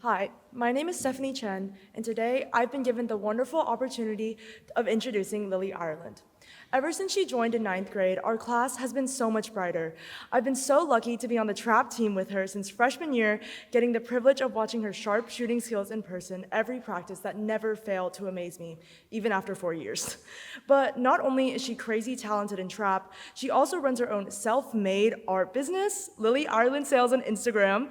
Hi, my name is Stephanie Chen, and today I've been given the wonderful opportunity of introducing Lillie Ireland. Ever since she joined in 9th grade, our class has been so much brighter. I've been so lucky to be on the trap team with her since freshman year, getting the privilege of watching her sharp shooting skills in person every practice that never failed to amaze me, even after 4 years. But not only is she crazy talented in trap, she also runs her own self-made art business, Lillie Ireland Sales on Instagram,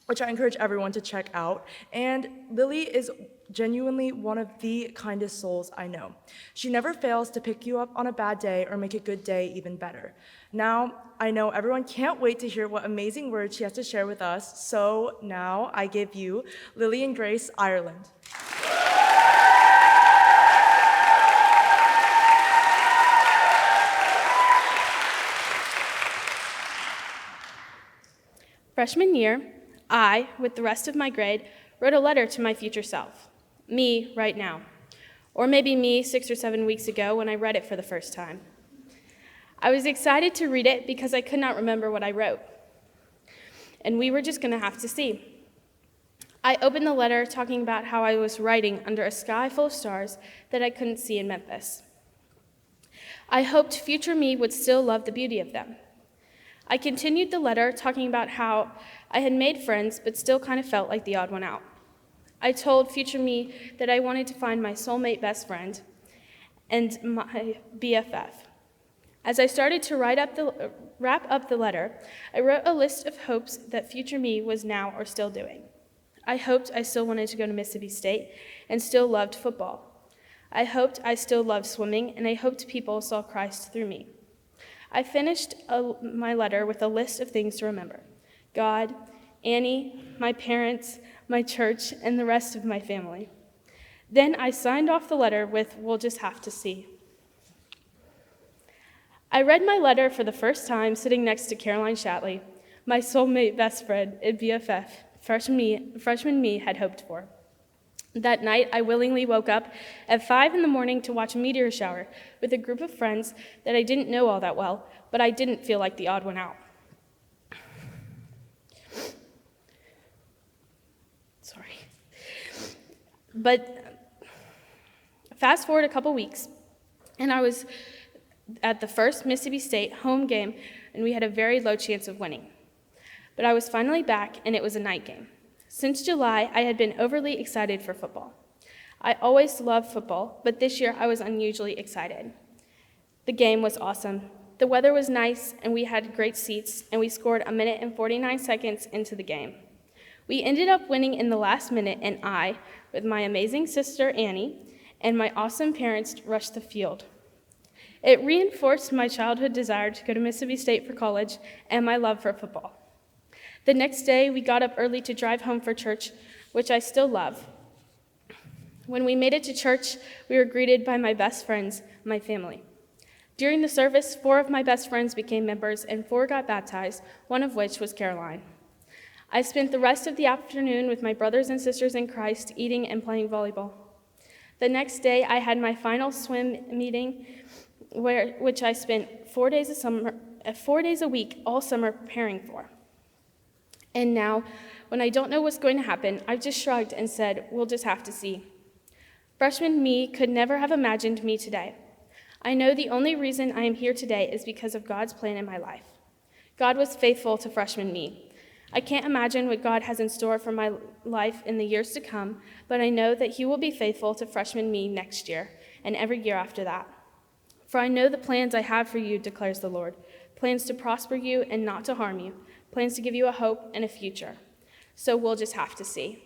which I encourage everyone to check out. And Lillie is genuinely one of the kindest souls I know. She never fails to pick you up on a bad day or make a good day even better. Now, I know everyone can't wait to hear what amazing words she has to share with us, so now I give you Lillie and Grace Ireland. Freshman year, I, with the rest of my grade, wrote a letter to my future self. Me right now. Or maybe me 6 or 7 weeks ago when I read it for the first time. I was excited to read it because I could not remember what I wrote. And we were just going to have to see. I opened the letter talking about how I was writing under a sky full of stars that I couldn't see in Memphis. I hoped future me would still love the beauty of them. I continued the letter talking about how I had made friends but still kind of felt like the odd one out. I told future me that I wanted to find my soulmate best friend and my BFF. As I started to wrap up the letter, I wrote a list of hopes that future me was now or still doing. I hoped I still wanted to go to Mississippi State and still loved football. I hoped I still loved swimming, and I hoped people saw Christ through me. I finished my letter with a list of things to remember: God, Annie, my parents, my church, and the rest of my family. Then I signed off the letter with, "We'll just have to see." I read my letter for the first time sitting next to Caroline Shatley, my soulmate best friend and BFF, freshman me had hoped for. That night, I willingly woke up at 5 a.m. to watch a meteor shower with a group of friends that I didn't know all that well, but I didn't feel like the odd one out. Sorry. But fast forward a couple weeks, and I was at the first Mississippi State home game, and we had a very low chance of winning. But I was finally back, and it was a night game. Since July, I had been overly excited for football. I always loved football, but this year I was unusually excited. The game was awesome. The weather was nice, and we had great seats, and we scored 1 minute and 49 seconds into the game. We ended up winning in the last minute, and I, with my amazing sister Annie, and my awesome parents, rushed the field. It reinforced my childhood desire to go to Mississippi State for college and my love for football. The next day, we got up early to drive home for church, which I still love. When we made it to church, we were greeted by my best friends, my family. During the service, 4 of my best friends became members and 4 got baptized, one of which was Caroline. I spent the rest of the afternoon with my brothers and sisters in Christ, eating and playing volleyball. The next day, I had my final swim meeting, which I spent 4 days a week all summer preparing for. And now, when I don't know what's going to happen, I've just shrugged and said, "We'll just have to see." Freshman me could never have imagined me today. I know the only reason I am here today is because of God's plan in my life. God was faithful to freshman me. I can't imagine what God has in store for my life in the years to come, but I know that He will be faithful to freshman me next year and every year after that. For I know the plans I have for you, declares the Lord, plans to prosper you and not to harm you, plans to give you a hope and a future. So we'll just have to see.